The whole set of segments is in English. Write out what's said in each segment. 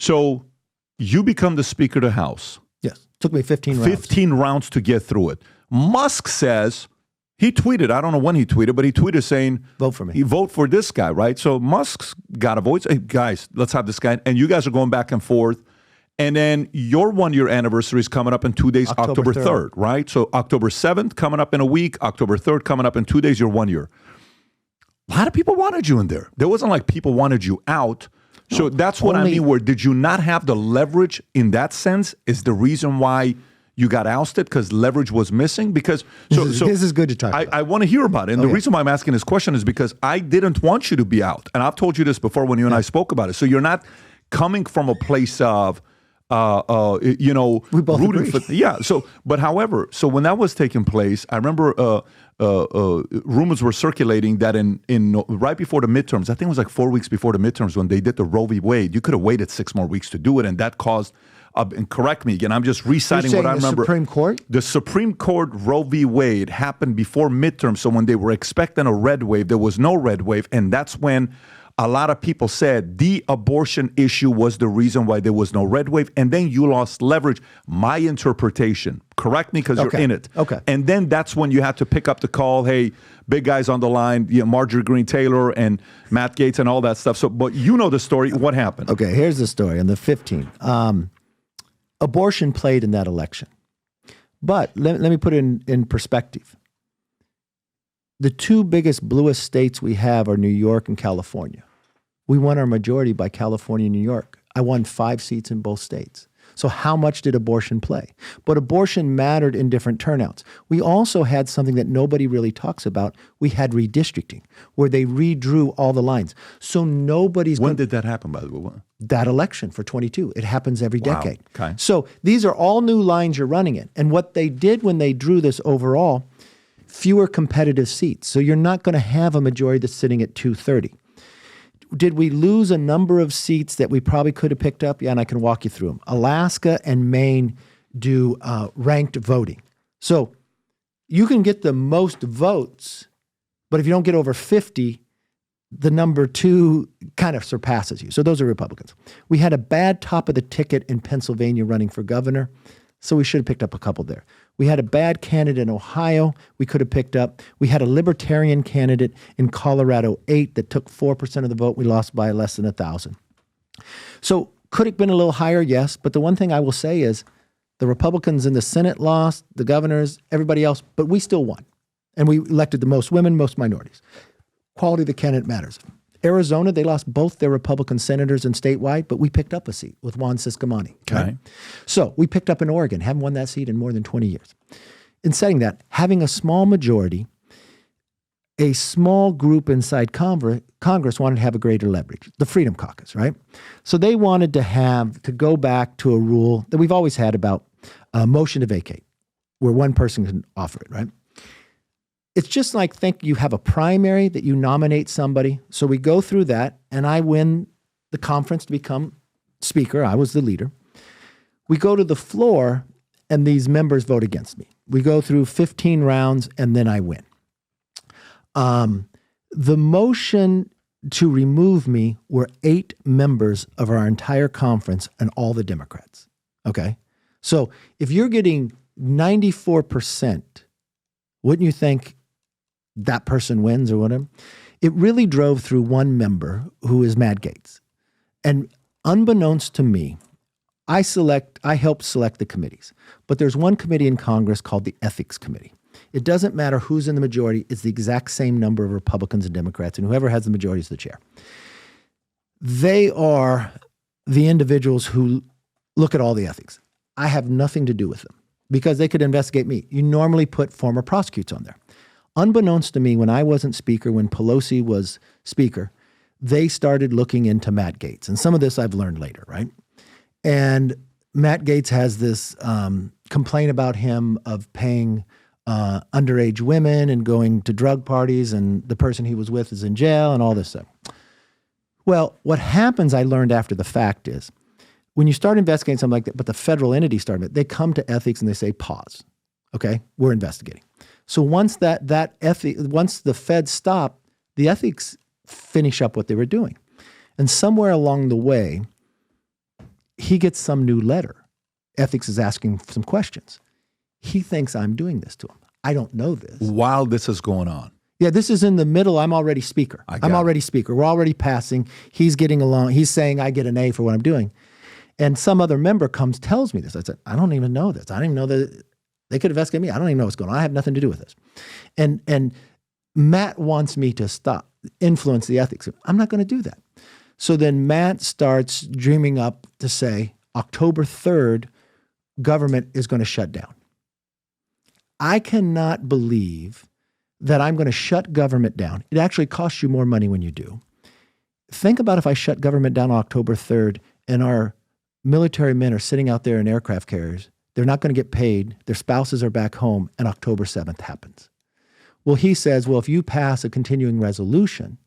So you become the Speaker of the House. Yes. Took me 15 rounds. 15 rounds to get through it. Musk says, he tweeted, I don't know when he tweeted, but he tweeted saying, vote for me. He vote for this guy, right? So Musk's got a voice. Hey, guys, let's have this guy. And you guys are going back and forth. And then your 1 year anniversary is coming up in 2 days, October 3rd, right? So October 7th coming up in a week, October 3rd coming up in 2 days, your 1 year. A lot of people wanted you in there. There wasn't like people wanted you out. So that's what I mean, where did you not have the leverage in that sense is the reason why you got ousted, because leverage was missing? Because this is good to talk about. I want to hear about it. And the reason why I'm asking this question is because I didn't want you to be out. And I've told you this before when you and I spoke about it. So you're not coming from a place of, we both rooting agree. for, yeah. So, but however, so when that was taking place, I remember rumors were circulating that in right before the midterms, I think it was like 4 weeks before the midterms when they did the Roe v. Wade, you could have waited 6 more weeks to do it, and that caused. And correct me again, I'm just reciting what I remember. The Supreme Court? The Supreme Court Roe v. Wade happened before midterm. So when they were expecting a red wave, there was no red wave. And that's when a lot of people said the abortion issue was the reason why there was no red wave. And then you lost leverage. My interpretation, correct me because you're in it. Okay. And then that's when you had to pick up the call. Hey, big guys on the line, Marjorie Greene Taylor and Matt Gaetz and all that stuff. So, but you know the story. What happened? Okay, here's the story. On the 15th, abortion played in that election. But let me put it in perspective. The two biggest, bluest states we have are New York and California. We won our majority by California and New York. I won 5 seats in both states. So how much did abortion play? But abortion mattered in different turnouts. We also had something that nobody really talks about. We had redistricting, where they redrew all the lines. So nobody's When did that happen, by the way? That election for 22. It happens every decade. Okay. So these are all new lines you're running in. And what they did when they drew this overall, fewer competitive seats. So you're not going to have a majority that's sitting at 230. Did we lose a number of seats that we probably could have picked up? Yeah, and I can walk you through them. Alaska and Maine do ranked voting. So you can get the most votes, but if you don't get over 50, the number 2 kind of surpasses you. So those are Republicans. We had a bad top of the ticket in Pennsylvania running for governor, so we should have picked up a couple there. We had a bad candidate in Ohio we could have picked up. We had a libertarian candidate in Colorado 8 that took 4% of the vote. We lost by less than 1,000. So could it have been a little higher? Yes. But the one thing I will say is the Republicans in the Senate lost, the governors, everybody else, but we still won. And we elected the most women, most minorities. Quality of the candidate matters. Arizona, they lost both their Republican senators and statewide, but we picked up a seat with Juan Ciscomani. Okay. Right? So we picked up in Oregon, haven't won that seat in more than 20 years. In saying that, having a small majority, a small group inside Congress wanted to have a greater leverage, the Freedom Caucus, right? So they wanted to go back to a rule that we've always had about a motion to vacate, where one person can offer it, right? It's just like, think you have a primary that you nominate somebody. So we go through that, and I win the conference to become speaker. I was the leader. We go to the floor, and these members vote against me. We go through 15 rounds, and then I win. The motion to remove me were 8 members of our entire conference and all the Democrats. Okay? So if you're getting 94%, wouldn't you think that person wins or whatever? It really drove through one member who is Matt Gaetz. And unbeknownst to me, I help select the committees. But there's one committee in Congress called the Ethics Committee. It doesn't matter who's in the majority. It's the exact same number of Republicans and Democrats, and whoever has the majority is the chair. They are the individuals who look at all the ethics. I have nothing to do with them because they could investigate me. You normally put former prosecutors on there. Unbeknownst to me, when I wasn't speaker, when Pelosi was speaker, they started looking into Matt Gaetz. And some of this I've learned later, right? And Matt Gaetz has this complaint about him of paying underage women and going to drug parties, and the person he was with is in jail and all this stuff. Well, what happens, I learned after the fact, is when you start investigating something like that, but the federal entity started, they come to ethics and they say, pause. Okay, we're investigating. So once once the feds stop, the ethics finish up what they were doing. And somewhere along the way, he gets some new letter. Ethics is asking some questions. He thinks I'm doing this to him. I don't know this. While this is going on. Yeah, this is in the middle. I'm already speaker. I'm already speaker. We're already passing. He's getting along. He's saying I get an A for what I'm doing. And some other member tells me this. I said, I don't even know this. I don't even know that they could have asked me. I don't even know what's going on. I have nothing to do with this. And Matt wants me to influence the ethics. I'm not going to do that. So then Matt starts dreaming up to say, October 3rd, government is going to shut down. I cannot believe that I'm going to shut government down. It actually costs you more money when you do. Think about if I shut government down on October 3rd and our military men are sitting out there in aircraft carriers. They're not going to get paid. Their spouses are back home, and October 7th happens. Well, he says, well, if you pass a continuing resolution,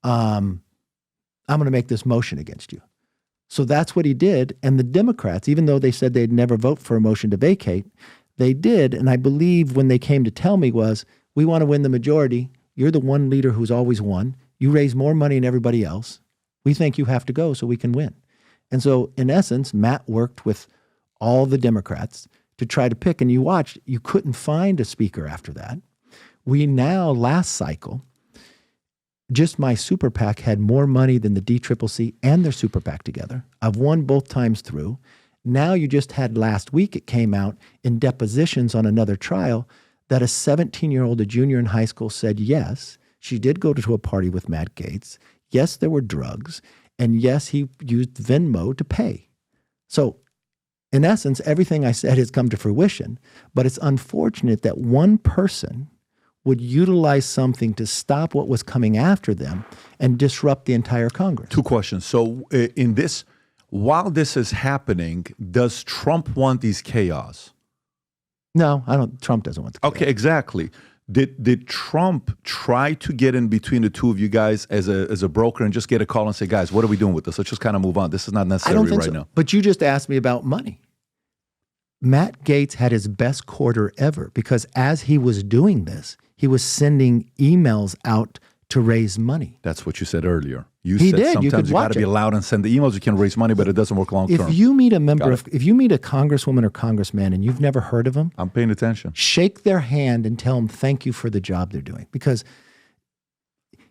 I'm going to make this motion against you. So that's what he did. And the Democrats, even though they said they'd never vote for a motion to vacate, they did. And I believe when they came to tell me was, we want to win the majority. You're the one leader who's always won. You raise more money than everybody else. We think you have to go so we can win. And so in essence, Matt worked with all the Democrats to try to pick. And you watched, you couldn't find a speaker after that. We now, last cycle, just my super PAC had more money than the DCCC and their super PAC together. I've won both times through. Now you just had last week, it came out in depositions on another trial that a 17-year-old, a junior in high school, said yes, she did go to a party with Matt Gaetz. Yes, there were drugs. And yes, he used Venmo to pay. So in essence, everything I said has come to fruition. But it's unfortunate that one person would utilize something to stop what was coming after them and disrupt the entire Congress. Two questions. So in this, while this is happening, does Trump want these chaos? No, I don't. Trump doesn't want the chaos. Okay, exactly. Did Trump try to get in between the two of you guys as a broker and just get a call and say, guys, what are we doing with this? Let's just kind of move on. This is not necessary right now. But you just asked me about money. Matt Gaetz had his best quarter ever because as he was doing this, he was sending emails out to raise money. That's what you said earlier. You he said did. Sometimes you got to be loud and send the emails. You can raise money, but it doesn't work long term. If you meet a if you meet a congresswoman or congressman and you've never heard of them, I'm paying attention. Shake their hand and tell them thank you for the job they're doing. Because,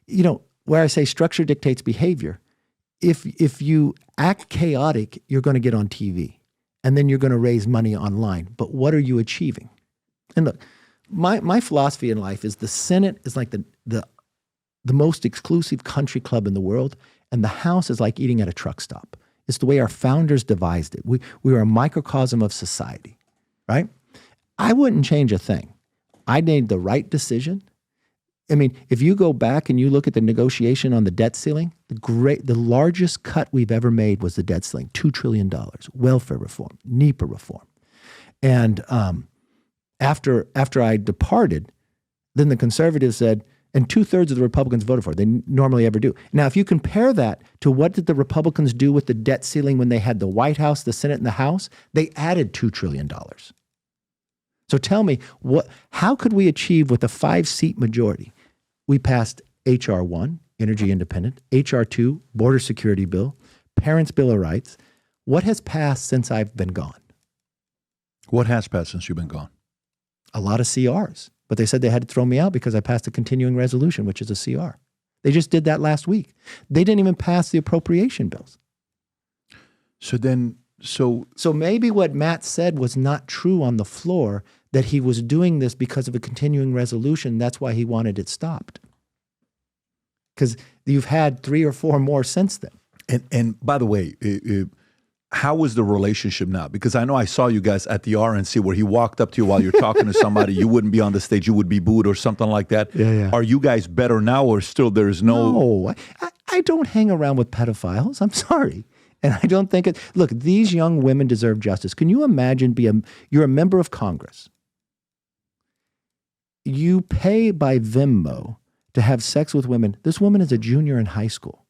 you know, where I say structure dictates behavior, if you act chaotic, you're going to get on TV and then you're going to raise money online. But what are you achieving? And look, my philosophy in life is the Senate is like the most exclusive country club in the world, and the House is like eating at a truck stop. It's the way our founders devised it. We are a microcosm of society, right? I wouldn't change a thing. I made the right decision. I mean, if you go back and you look at the negotiation on the debt ceiling, the largest cut we've ever made was the debt ceiling, $2 trillion, welfare reform, NEPA reform. And after I departed, then the conservatives said, and 2/3 of the Republicans voted for it. They normally ever do. Now, if you compare that to what did the Republicans do with the debt ceiling when they had the White House, the Senate, and the House, they added $2 trillion. So tell me, how could we achieve with a 5-seat majority? We passed H.R. 1, energy independent, H.R. 2, border security bill, Parents' Bill of Rights. What has passed since I've been gone? What has passed since you've been gone? A lot of CRs. But they said they had to throw me out because I passed a continuing resolution, which is a CR. They just did that last week. They didn't even pass the appropriation bills. So maybe what Matt said was not true on the floor, that he was doing this because of a continuing resolution. That's why he wanted it stopped. Because you've had 3 or 4 more since then. And by the way, how is the relationship now? Because I know I saw you guys at the RNC where he walked up to you while you're talking to somebody. You wouldn't be on the stage. You would be booed or something like that. Yeah. Are you guys better now or still there's no... No, I don't hang around with pedophiles. I'm sorry. And I don't think it... Look, these young women deserve justice. Can you imagine you're a member of Congress. You pay by Venmo to have sex with women. This woman is a junior in high school.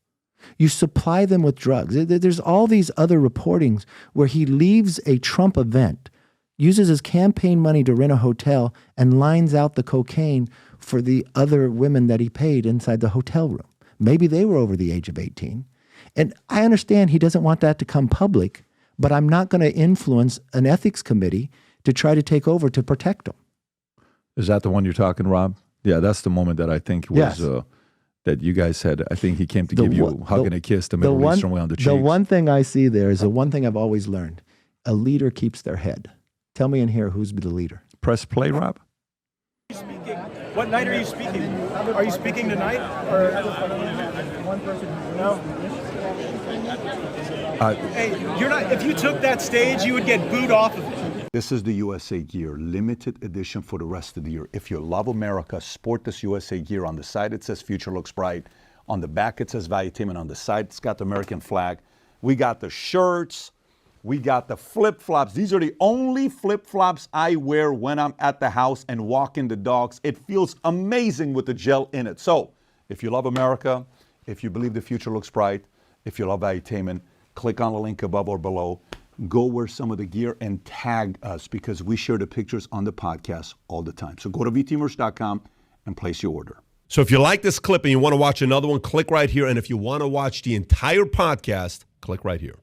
You supply them with drugs. There's all these other reportings where he leaves a Trump event, uses his campaign money to rent a hotel, and lines out the cocaine for the other women that he paid inside the hotel room. Maybe they were over the age of 18. And I understand he doesn't want that to come public, but I'm not going to influence an ethics committee to try to take over to protect them. Is that the one you're talking, Rob? Yeah, that's the moment that I think was that you guys said. I think he came to give you a hug and a kiss, the Middle Eastern way on the cheeks. The one thing I see there is the one thing I've always learned: a leader keeps their head. Tell me in here who's the leader. Press play, Rob. What night are you speaking? Are you speaking tonight? Or one person? No. Hey, you're not. If you took that stage, you would get booed off of it. This is the USA gear, limited edition for the rest of the year. If you love America, sport this USA gear. On the side it says "Future Looks Bright." On the back it says "Valuetainment." On the side it's got the American flag. We got the shirts. We got the flip-flops. These are the only flip-flops I wear when I'm at the house and walking the dogs. It feels amazing with the gel in it. So if you love America, if you believe the future looks bright, if you love Valuetainment, click on the link above or below. Go wear some of the gear and tag us because we share the pictures on the podcast all the time. So go to vtmerch.com and place your order. So if you like this clip and you want to watch another one, click right here. And if you want to watch the entire podcast, click right here.